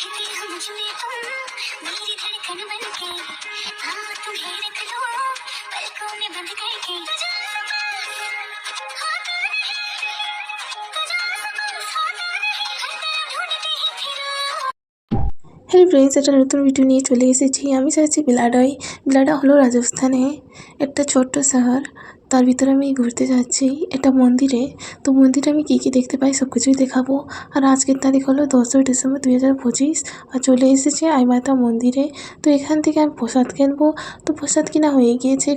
Hello friends, একটা নতুন video নিয়ে চলে এসেছি। আমি চাইছি বিলাডায়। বিলাডা হলো রাজস্থানে একটা ছোট্ট শহর। তার ভিতরে আমি ঘুরতে যাচ্ছি এটা মন্দিরে। তো মন্দিরে আমি কী কী দেখতে পাই সব কিছুই দেখাবো। আর আজকের তারিখ হলো 10ই ডিসেম্বর 2025। আর চলে এসেছি আইমাতা মন্দিরে। তো এখান থেকে আমি প্রসাদ কিনবো। তো প্রসাদ কিনা হয়ে গিয়েছে।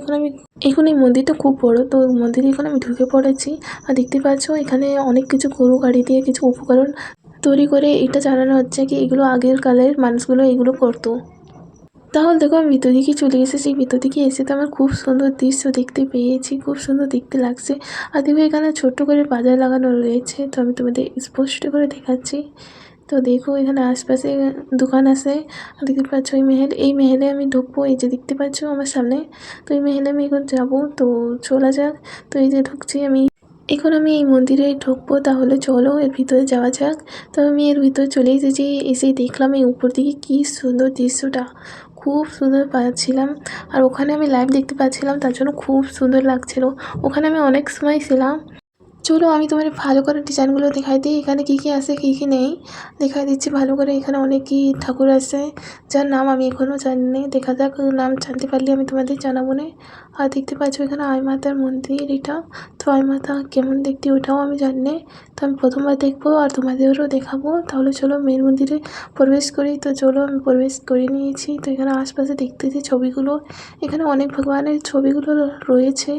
এখন এই মন্দিরটা খুব বড়। তো মন্দিরে এখন আমি ঢুকে পড়েছি। আর দেখতে পাচ্ছ এখানে অনেক কিছু গরু গাড়ি দিয়ে কিছু উপকরণ তৈরি করে এটা জানানো হচ্ছে কি এগুলো আগের কালের মানুষগুলো এগুলো করতো। তাহলে দেখো আমি ভিতর দিকে চলে এসেছি। ভিতর দিকে এসে তো আমার খুব সুন্দর দৃশ্য দেখতে পেয়েছি, খুব সুন্দর দেখতে লাগছে। আর দেখো এখানে ছোট্ট করে বাজার লাগানো রয়েছে। তো আমি তোমাদের স্পষ্ট করে দেখাচ্ছি। তো দেখো এখানে আশপাশে দোকান আছে। আর দেখতে পাচ্ছ এই মেহেলে আমি ঢুকবো। এই যে দেখতে পাচ্ছ আমার সামনে। তো এই মেহেলে আমি এখন যাবো। তো চলা যাক। তো এই যে ঢুকছি আমি। এখন আমি এই মন্দিরে ঢুকবো। তাহলে চলো এর ভিতরে যাওয়া যাক। তো আমি এর ভিতরে চলে এসেছি। এসেই দেখলাম এই উপর দিকে কী সুন্দর দৃশ্যটা, খুব সুন্দর পাচ্ছিলাম। আর ওখানে আমি লাইভ দেখতে পাচ্ছিলাম, তার জন্য খুব সুন্দর লাগছিল। ওখানে আমি অনেক সময় ছিলাম। চলো আমি তোমার ভালো করে ডিজাইনগুলো দেখাই দিই। এখানে কী কী আছে কী কী নেই দেখাই দিচ্ছি ভালো করে। এখানে অনেকই ঠাকুর আছে যার নাম আমি এখনও জানি না। দেখা যাক, নাম জানতে পারলে আমি তোমাদের জানাবো না। আর দেখতে পাচ্ছ এখানে আইমাতার মন্দির এটা। তো আইমাতা কেমন দেখতে ওটাও আমি জানি না। তো আমি প্রথমবার দেখবো আর তোমাদেরও দেখাবো। তাহলে চলো মেন মন্দিরে প্রবেশ করি। তো চলো আমি প্রবেশ করে নিয়েছি। তো এখানে আশপাশে দেখতেছি ছবিগুলো, এখানে অনেক ভগবানের ছবিগুলো রয়েছে।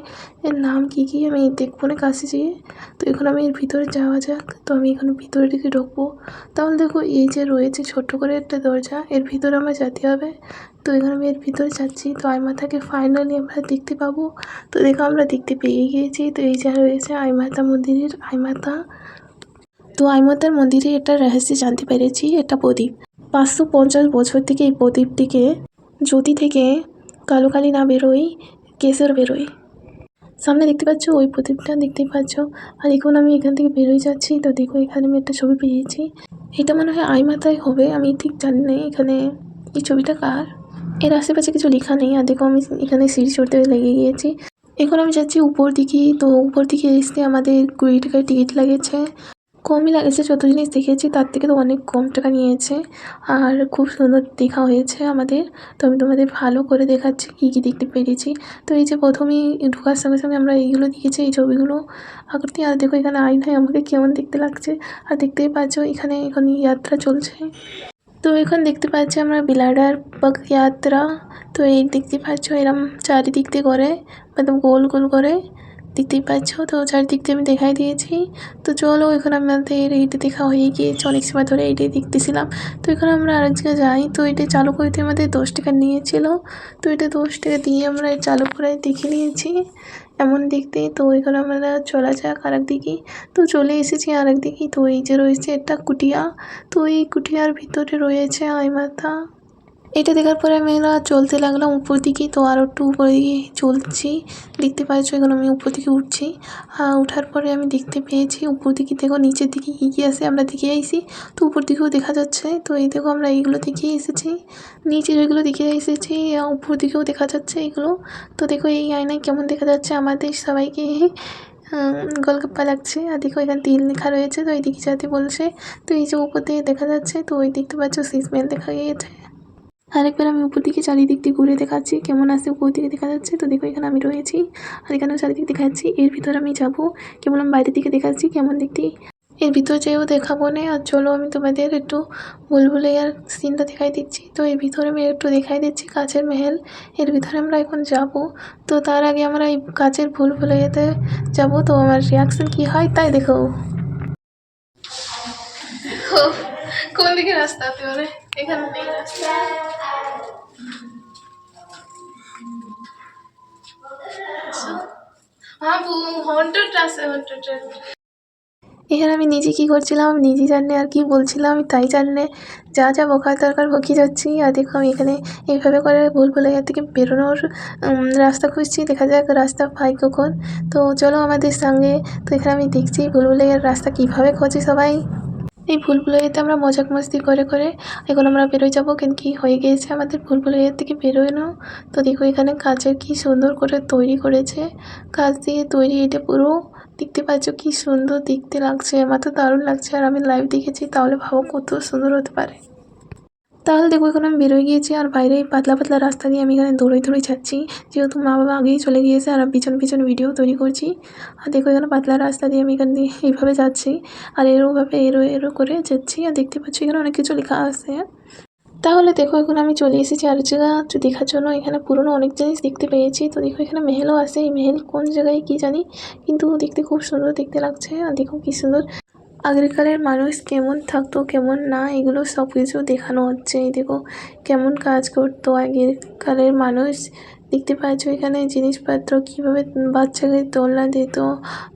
এর নাম কী কী আমি দেখবো না কাছে যেয়ে। তো এখন আমি এর ভিতরে যাওয়া যাক। তো আমি এখন ভিতরের দিকে ঢুকবো। তাহলে দেখো এই যে রয়েছে ছোট্ট করে একটা দরজা, এর ভিতরে আমার যেতে হবে। তো এখানে আমি এর ভিতরে যাচ্ছি। তো আইমাতাকে ফাইনালি আমরা দেখতে পাবো। তো দেখো আমরা দেখতে পেয়ে গিয়েছি। তো এই যা রয়েছে আইমাতা মন্দিরের আইমাতা। তো আইমাতার মন্দিরে একটা রহস্য জানতে পেরেছি। এটা প্রদীপ 550 বছর থেকে এই প্রদীপটিকে জ্যোতি থেকে কালো কালি না বেরোয়, কেশর বেরোয়। সামনে দেখতে পাচ্ছ ওই প্রদীপটা দেখতেই পাচ্ছ। আর এখন আমি এখান থেকে বেরোয় যাচ্ছি। তো দেখো এখানে আমি একটা ছবি পেয়েছি। এটা মনে হয় আইমাতায় হবে, আমি ঠিক জানি না এখানে এই ছবিটা কার। এর আশেপাশে কিছু লেখা নেই। আর দেখো আমি এখানে সিঁড়ি চড়তে লেগে গিয়েছি। এখন আমি যাচ্ছি উপর দিকে। তো উপর দিকে এসে আমাদের 20 টাকার টিকিট লাগেছে। কমই লাগেছে, যত জিনিস দেখেছি তার থেকে তো অনেক কম টাকা নিয়েছে। আর খুব সুন্দর দেখা হয়েছে আমাদের। তো আমি তোমাদের ভালো করে দেখাচ্ছি কী কী দেখতে পেরেছি। তো এই যে প্রথমেই ঢোকার সঙ্গে সঙ্গে আমরা এইগুলো দেখেছি, এই ছবিগুলো আকৃতি। আর দেখো এখানে আয়নায় আমাকে কেমন দেখতে লাগছে। আর দেখতেই পাচ্ছ এখানে এখন যাত্রা চলছে। তো এখন দেখতে পাচ্ছি আমরা বিলাডার পগ যাত্রা। তো এই দেখতে পাচ্ছ এরম চারিদিক দিয়ে করে, একদম গোল গোল করে দেখতেই পাচ্ছ। তো চারিদিক দিয়ে আমি দেখাই দিয়েছি। তো চলো এখন আমাদের এইটা দেখা হয়ে গিয়েছে, অনেক সময় ধরে এইটাই দেখতেছিলাম। তো এখন আমরা আরেক জায়গায় যাই। তো এটা চালু করতে আমাদের 10 টাকা নিয়েছিল। তো এটা 10 টাকা দিয়ে আমরা চালু করে দেখে নিয়েছি এমন দেখতে। তো এখন আমরা চলা যাক আরেক দিকে। তো চলে এসেছি আরেক দিকে। তো এই যে রয়েছে একটা কুটিয়া। তো এই কুটিয়ার ভিতরে রয়েছে আইমাতা। এটা দেখার পরে আমরা চলতে লাগলাম উপর দিকে। তো আরও একটু উপর দিকে চলছি। দেখতে পাচ্ছ এখন আমি উপর দিকে উঠছি। উঠার পরে আমি দেখতে পেয়েছি উপর দিকে দেখো নিচের দিকে কী কী আছে আমরা দেখে আইছি। তো উপর দিকেও দেখা যাচ্ছে। তো এই দেখো আমরা এইগুলো দেখেই এসেছি, নিচের ওইগুলো দেখে এসেছি, উপর দিকেও দেখা যাচ্ছে এগুলো। তো দেখো এই আয়নায় কেমন দেখা যাচ্ছে আমাদের সবাইকে, গোলগাপ্পা লাগছে। আর দেখো এখানে 3 লেখা রয়েছে। তো এইদিকে যাতে বলছে। তো এই যে উপর দিয়ে দেখা যাচ্ছে। তো ওই দেখতে পাচ্ছ সিসমেল দেখা গিয়েছে। আরেকবার আমি উপর দিকে চারিদিক দিয়ে ঘুরে দেখাচ্ছি কেমন আছে উপর দিকে দেখা যাচ্ছে। তো দেখো এখানে আমি রয়েছি। আর এখানেও চারিদিক দেখাচ্ছি। এর ভিতরে আমি যাবো, কেবল আমি বাইরের দিকে দেখাচ্ছি কেমন দেখতে। এর ভিতর যেও দেখাবো না। আর চলো আমি তোমাদের একটু ভুলভুলাইয়ার সিনটা দেখাই দিচ্ছি। তো এর ভিতরে আমি একটু দেখাই দিচ্ছি কাচের মেহেল। এর ভিতরে আমরা এখন যাব। তো তার আগে আমরা এই কাচের ভুলভুলাইয়াতে যাব। তো আমার রিয়াকশন কী হয় তাই দেখো। কোন দিকে রাস্তা হতে পারে, এখানে নেই রাস্তা। হ্যাঁ হন্টেড আছে, হন্টেড। এখানে আমি নিজে কী করছিলাম আমি নিজে জানি, আর কি বলছিলাম আমি তাই জানি না। যা যা বকার দরকার বকে যাচ্ছি। আর দেখো আমি এখানে এইভাবে করে ভুলভুলাইয়া থেকে বেরোনোর রাস্তা খুঁজছি। দেখা যাক রাস্তা পাই কখন। তো চলো আমাদের সঙ্গে। তো এখানে আমি দেখছি ভুলভুলাইয়ার রাস্তা কীভাবে খোঁজে সবাই। এই ভুলভুলাইয়াতে আমরা মজাক মস্তি করে করে এখন আমরা বেরোয় যাবো, কিন্তু কি হয়ে গিয়েছে আমাদের ভুলভুলাইয়া থেকে বেরোনো। তো দেখো এখানে কাচের কি সুন্দর করে তৈরি করেছে, কাচ দিয়ে তৈরি। এটা পুরো দেখতে পাচ্ছ কি সুন্দর দেখতে লাগছে, আমার তো দারুণ লাগছে। আর আমি লাইভ দেখেছি, তাহলে ভাবো কত সুন্দর হতে পারে। তাহলে দেখো এখন আমি বেরোয় গিয়েছি, আর বাইরে পাতলা পাতলা রাস্তা দিয়ে আমি এখানে দৌড়ে দৌড়ে যাচ্ছি, যেহেতু মা বাবা আগেই চলে গিয়েছে আর পিছন পিছন ভিডিও তৈরি করছি। আর দেখো এখানে পাতলা রাস্তা দিয়ে আমি এখান দিয়ে এইভাবে যাচ্ছি, আর এরোভাবে এরো এরো করে যাচ্ছি। আর দেখতে পাচ্ছি এখানে অনেক কিছু লেখা আছে। তাহলে দেখো এখন আমি চলে এসেছি আর জায়গা দেখার জন্য। এখানে পুরনো অনেক জিনিস দেখতে পেয়েছি। তো দেখো এখানে মেহেলও আছে, এই মেহেল কোন জায়গায় কি জানি, কিন্তু দেখতে খুব সুন্দর দেখতে লাগছে। আর দেখো কি সুন্দর আগেরকালের মানুষ কেমন থাকতো কেমন না, এগুলো সব কিছু দেখানো হচ্ছে। এই দেখো কেমন কাজ করতো আগেরকালের মানুষ। দেখতে পাচ্ছ এখানে জিনিসপত্র কীভাবে বাচ্চাকে দোলনা দিত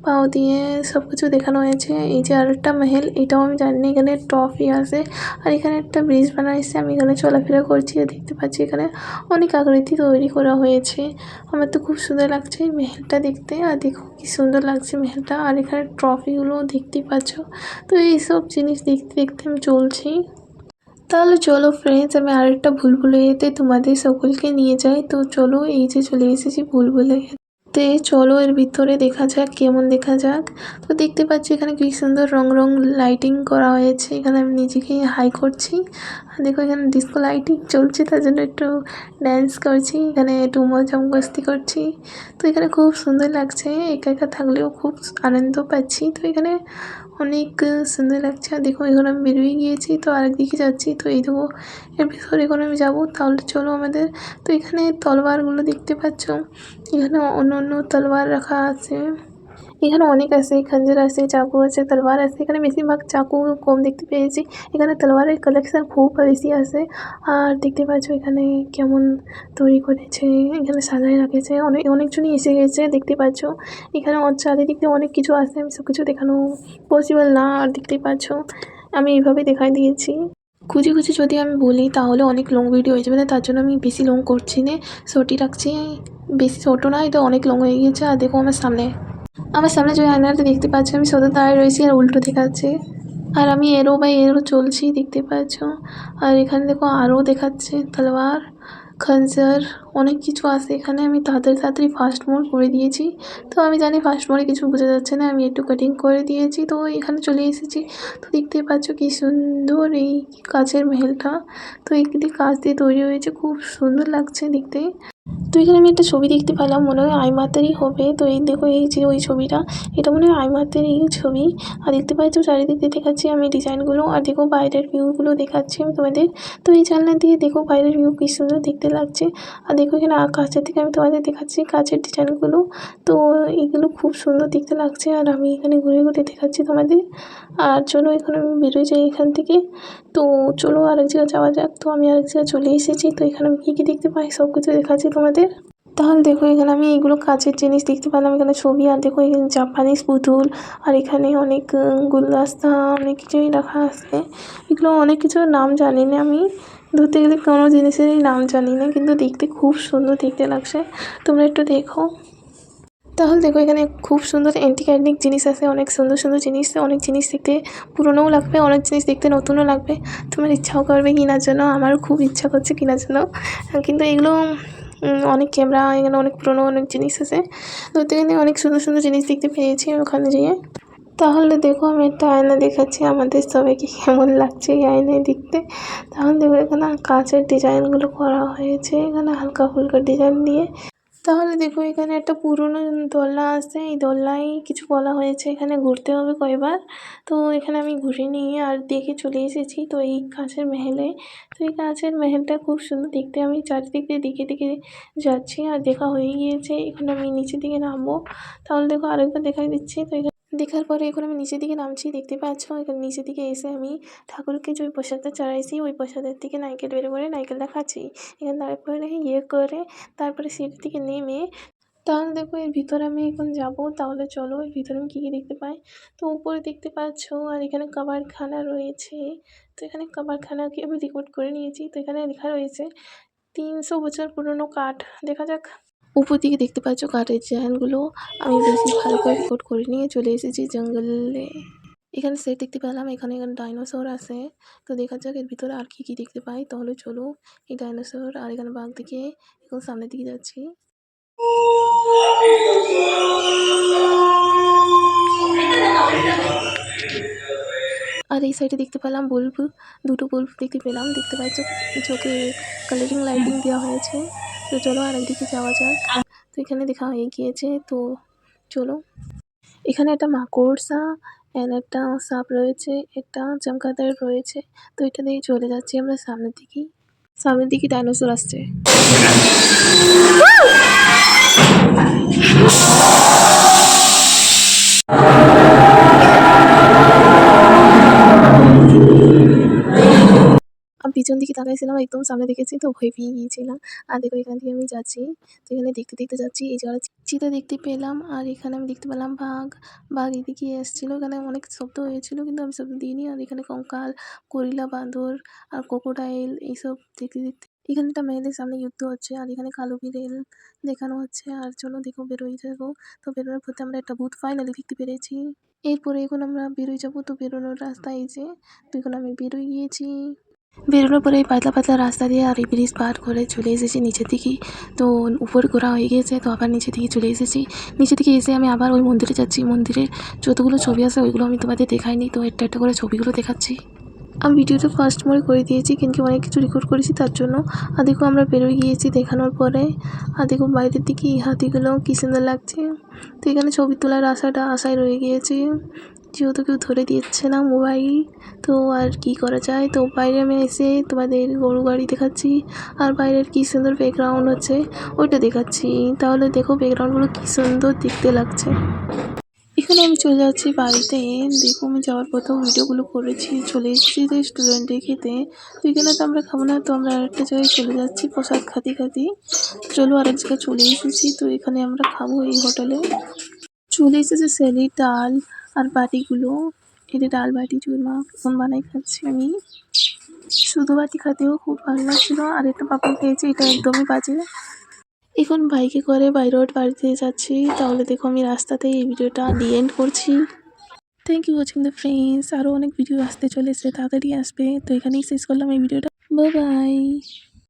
পাও দিয়ে, সব কিছু দেখানো হয়েছে। এই যে আরেকটা মহল, এটাও আমি জানি না। এখানে ট্রফি আছে, আর এখানে একটা ব্রিজ বানাইছে, আমি এখানে চলাফেরা করছি। আর দেখতে পাচ্ছি এখানে অনেক আকৃতি তৈরি করা হয়েছে। আমার তো খুব সুন্দর লাগছে এই মেহেলটা দেখতে। আর দেখো কি সুন্দর লাগছে মেহেলটা, আর এখানে ট্রফিগুলো দেখতেই পাচ্ছ। তো এইসব জিনিস দেখতে দেখতে আমি চলছি। তাহলে চলো ফ্রেন্ডস, আমি আরেকটা ভুলভুলাইয়াতে তোমাদের সকলকে নিয়ে যাই। তো চলো, এই যে চলে এসেছি ভুলভুলাইয়াতে, চলো এর ভিতরে দেখা যাক কেমন দেখা যাক। তো দেখতে পাচ্ছি এখানে কি সুন্দর রং রং লাইটিং করা হয়েছে। এখানে আমি নিজেকে হাই করছি, আর দেখো এখানে ডিস্কো লাইটিং চলছে, তার জন্য একটু ড্যান্স করছি, এখানে একটু মজা মস্তি করছি। তো এখানে খুব সুন্দর লাগছে, একা একা থাকলেও খুব আনন্দ পাচ্ছি। তো এখানে অনেক সুন্দর লাগছে। আর দেখো এখন আমি বেরিয়ে গিয়েছি, তো আরেকদিকে যাচ্ছি। তো এই দেখো এর ভিতরে এখন আমি যাবো, তাহলে চলো আমাদের। তো এখানে তলোয়ারগুলো দেখতে পাচ্ছ, এখানে অন্য অন্য তলোয়ার রাখা আছে। এখানে অনেক আছে, খঞ্জর আছে, চাকু আছে, তলোয়ার আছে। এখানে বেশিরভাগ চাকু কম দেখতে পেয়েছি, এখানে তলোয়ারের কালেকশন খুব বেশি আছে। আর দেখতে পাচ্ছ এখানে কেমন তৈরি করেছে, এখানে সাজায় রাখেছে, অনেকজনই এসে গেছে দেখতে পাচ্ছ। এখানে চারিদিক দিয়ে অনেক কিছু আছে, আমি সব কিছু দেখানো পসিবল না। আর দেখতেই পাচ্ছ আমি এইভাবে দেখাই দিয়েছি। খুঁজে খুঁজে যদি আমি বলি তাহলে অনেক লং ভিডিও হয়ে যাবে না, তার জন্য আমি বেশি লং করছি না, শর্টই রাখছি। বেশি ছোটো না, এটা অনেক লং হয়ে গিয়েছে। আর দেখো আমার সামনে যে আয়নাটা দেখতে পাচ্ছ, আমি সোজা দাঁড়িয়ে রয়েছি আর উল্টো দেখাচ্ছে, আর আমি এরো বাই এরো চলছি দেখতে পাচ্ছ। আর এখানে দেখো আরও দেখাচ্ছে তলোয়ার, খঞ্জর, অনেক কিছু আছে এখানে। আমি তাড়াতাড়ি তাড়াতাড়ি ফাস্ট মোড করে দিয়েছি। তো আমি জানি ফাস্ট মোডে কিছু বোঝা যাচ্ছে না, আমি একটু কাটিং করে দিয়েছি। তো এখানে চলে এসেছি। তো দেখতেই পাচ্ছ কি সুন্দর এই কাচের মেহেলটা। তো এগুলি কাচ দিয়ে তৈরি হয়েছে, খুব সুন্দর লাগছে দেখতে। তো এখানে আমি একটা ছবি দেখতে পেলাম, মনে হয় আইমাতেরই হবে। তো এই দেখো এই যে ওই ছবিটা, এটা মনে হয় আইমাতেরই ছবি। আর দেখতে পাচ্ছ চারিদিক দিয়ে দেখাচ্ছি আমি ডিজাইনগুলো, আর দেখো বাইরের ভিউগুলো দেখাচ্ছি আমি তোমাদের। তো এই জানলা দিয়ে দেখো বাইরের ভিউ কি সুন্দর দেখতে লাগছে। আর দেখো এখানে কাছের থেকে আমি তোমাদের দেখাচ্ছি কাছের ডিজাইনগুলো। তো এগুলো খুব সুন্দর দেখতে লাগছে, আর আমি এখানে ঘুরে ঘুরে দেখাচ্ছি তোমাদের। আর চলো এখন আমি বেরোয় যাই এখান থেকে। তো চলো আরেক জায়গায় যাওয়া যাক। তো আমি আরেক জায়গায় চলে এসেছি, তো এখানে আমি কী কী দেখতে পাই সব কিছু দেখাচ্ছি তোমাদের। তাহলে দেখো এখানে আমি এইগুলো কাচের জিনিস দেখতে পেলাম, এখানে ছবি। আর দেখো এখানে জাপানিজ পুতুল, আর এখানে অনেক গুলদস্তা, অনেক কিছুই রাখা আছে। এগুলো অনেক কিছুর নাম জানি না আমি, ধরতে গেলে কোনো জিনিসেরই নাম জানি না, কিন্তু দেখতে খুব সুন্দর দেখতে লাগছে। তোমরা একটু দেখো। তাহলে দেখো এখানে খুব সুন্দর অ্যান্টিক জিনিস আছে, অনেক সুন্দর সুন্দর জিনিস। অনেক জিনিস দেখতে পুরনোও লাগবে, অনেক জিনিস দেখতে নতুনও লাগবে। তোমার ইচ্ছাও করবে কেনার জন্য, আমারও খুব ইচ্ছা করছে কেনার জন্য। কিন্তু এগুলো অনেক ক্যামেরা, এখানে অনেক পুরনো অনেক জিনিস আছে। ধরতে গেলে অনেক সুন্দর সুন্দর জিনিস দেখতে পেয়েছি ওখানে যেয়ে। তাহলে দেখো আমি একটা আয়না দেখাচ্ছি আমাদের সবাইকে কেমন লাগছে এই আয়নায় দেখতে। তাহলে দেখো এখানে কাচের ডিজাইনগুলো করা হয়েছে, এখানে হালকা ফুলকা ডিজাইন দিয়ে। তাহলে দেখো এখানে একটা পুরনো দোলনা আছে, এই দোলনায় কিছু বলা হয়েছে, এখানে ঘুরতে হবে কয়বার। তো এখানে আমি ঘুরে নিয়ে আর দেখে চলে এসেছি। তো এই কাঁচের মেহেলে, তো এই কাঁচের মেহেলটা খুব সুন্দর দেখতে। আমি চারিদিক দিয়ে দিকে দিকে যাচ্ছি, আর দেখা হয়ে গিয়েছে। এখানে আমি নিচের দিকে নামবো, তাহলে দেখো আরেকবার দেখাই দিচ্ছি। তো এখানে দেখার পরে এখন আমি নিচের দিকে নামছি, দেখতে পাচ্ছ। এখানে নিচের দিকে এসে আমি ঠাকুরকে যে ওই প্রসাদটা চড়াইছি, ওই প্রসাদের থেকে নারকেল বের করে নারকেলটা খাচ্ছি। এখানে দাঁড়িয়ে পরে করে তারপরে সিঁড়ি থেকে নেমে, তাহলে দেখো এর ভিতরে আমি এখন যাব। তাহলে চলো এর ভিতরে আমি কী কী দেখতে পাই। তো উপরে দেখতে পাচ্ছ, আর এখানে কাবারখানা রয়েছে। তো এখানে কাবারখানাকে আমি রেকর্ড করে নিয়েছি। তো এখানে লেখা রয়েছে 300 বছর পুরনো কাঠ। দেখা যাক। উপর দিকে দেখতে পাচ্ছ কাঠের ডিজাইনগুলো, আমি বেশি ভালো করে রেকর্ড করে নিয়ে চলে এসেছি জঙ্গলে। এখানে সেট দেখতে পেলাম, এখানে ডাইনোসর আছে। তো দেখা যাক এর ভিতরে আর কি দেখতে পাই। তাহলে চলো এই ডাইনোসর আর এখানে বাঘ দেখে এখন সামনের দিকে যাচ্ছি। আর এই সাইডে দেখতে পেলাম বুলবু, দুটো বুলবু দেখতে পেলাম। দেখতে পাচ্ছ চোখে কালারিং লাইটিং দেওয়া হয়েছে। তো চলো আর একদিকে যাওয়া যাক। তো এখানে দেখা হয়ে গিয়েছে, তো চলো। এখানে একটা মাকড়সা এন্ড একটা সাপ রয়েছে, একটা চমগাদড় রয়েছে। তো এটা দিয়ে চলে যাচ্ছি আমরা সামনের দিকে। সামনের দিকে ডাইনোসর আসছে। আমি পিছন দিকে তাকাইছিলাম, একদম সামনে দেখেছি তো ভয় পেয়ে গিয়েছিলাম। আর দেখো এখান থেকে আমি যাচ্ছি। তো এখানে দেখতে দেখতে যাচ্ছি, এই জায়গায় চিতা দেখতে পেলাম। আর এখানে আমি দেখতে পেলাম বাঘ। বাঘ এদিকে এসেছিল, এখানে অনেক শব্দ হয়েছিল কিন্তু আমি শব্দ দিইনি। আর এখানে কঙ্কাল, গরিলা, বাঁদর আর ক্রোকোডাইল এইসব দেখতে দেখতে এখানে একটা মেয়েদের সামনে যুদ্ধ হচ্ছে। আর এখানে কালো বিড়াল দেখানো হচ্ছে। আর চলো দেখো বেরোই যাবো। তো বেরোনোর পথে আমরা একটা ভূত ফাইনালি দেখতে পেরেছি। এরপরে এখন আমরা বেরোই যাবো। তো বেরোনোর রাস্তা এই যে, তো এখন আমি বেরোই গিয়েছি। বেরোনোর পরে এই পাতলা পাতলা রাস্তা দিয়ে আর এই ব্রিজ পার করে চলে এসেছি নিচের দিকে। তো উপরে ঘোরা হয়ে গিয়েছে, তো আবার নিচের দিকে চলে এসেছি। নিচের দিকে এসে আমি আবার ওই মন্দিরে যাচ্ছি। মন্দিরের যতগুলো ছবি আছে ওইগুলো আমি তোমাদের দেখাইনি, তো একটা একটা করে ছবিগুলো দেখাচ্ছি। আমি ভিডিওটা ফার্স্ট মোডে করে দিয়েছি, কিন্তু অনেক কিছু রেকর্ড করেছি তার জন্য। আর দেখো আমরা বেরোয় গিয়েছি দেখানোর পরে। আর দেখো বাইরের দিকে এই হাতিগুলো কী সুন্দর লাগছে। তো এখানে ছবি তোলার আশায় রয়ে গিয়েছি, যেহেতু কেউ ধরে দিচ্ছে না মোবাইল। তো আর কি করা যায়। তো বাইরে আমি এসে তোমাদের গরু গাড়ি দেখাচ্ছি। আর বাইরের কী সুন্দর ব্যাকগ্রাউন্ড হচ্ছে ওইটা দেখাচ্ছি। তাহলে দেখো ব্যাকগ্রাউন্ডগুলো কী সুন্দর দেখতে লাগছে। এখানে আমি চলে যাচ্ছি বাড়িতে। দেখো আমি যাওয়ার পথেও ভিডিওগুলো করেছি। চলে এসেছি রেস্টুরেন্টে খেতে। তো এখানে তো আমরা খাবো না, তো আমরা আরেকটা জায়গায় চলে যাচ্ছি প্রসাদ খাতে খাতে। চলো আরেক জায়গায় চলে এসেছি, তো এখানে আমরা খাবো এই হোটেলে। চলে এসেছে স্যালাড, ডাল আর বাটিগুলো। এটা ডাল বাটি চুরমা এখন বানাই খাচ্ছি আমি। শুধু বাটি খেতেও খুব ভালো লাগছিল। আর একটা পাপড় খেয়েছি, এটা একদমই বাজে। এখন বাইকে করে বাইরোড বাড়িতে যাচ্ছি। তাহলে দেখো আমি রাস্তাতেই এই ভিডিওটা এন্ড করছি। Thank you watching the friends. আরও অনেক ভিডিও আসতে চলেছে, তাড়াতাড়ি আসবে। তো এখানেই শেষ করলাম এই ভিডিওটা। Bye bye.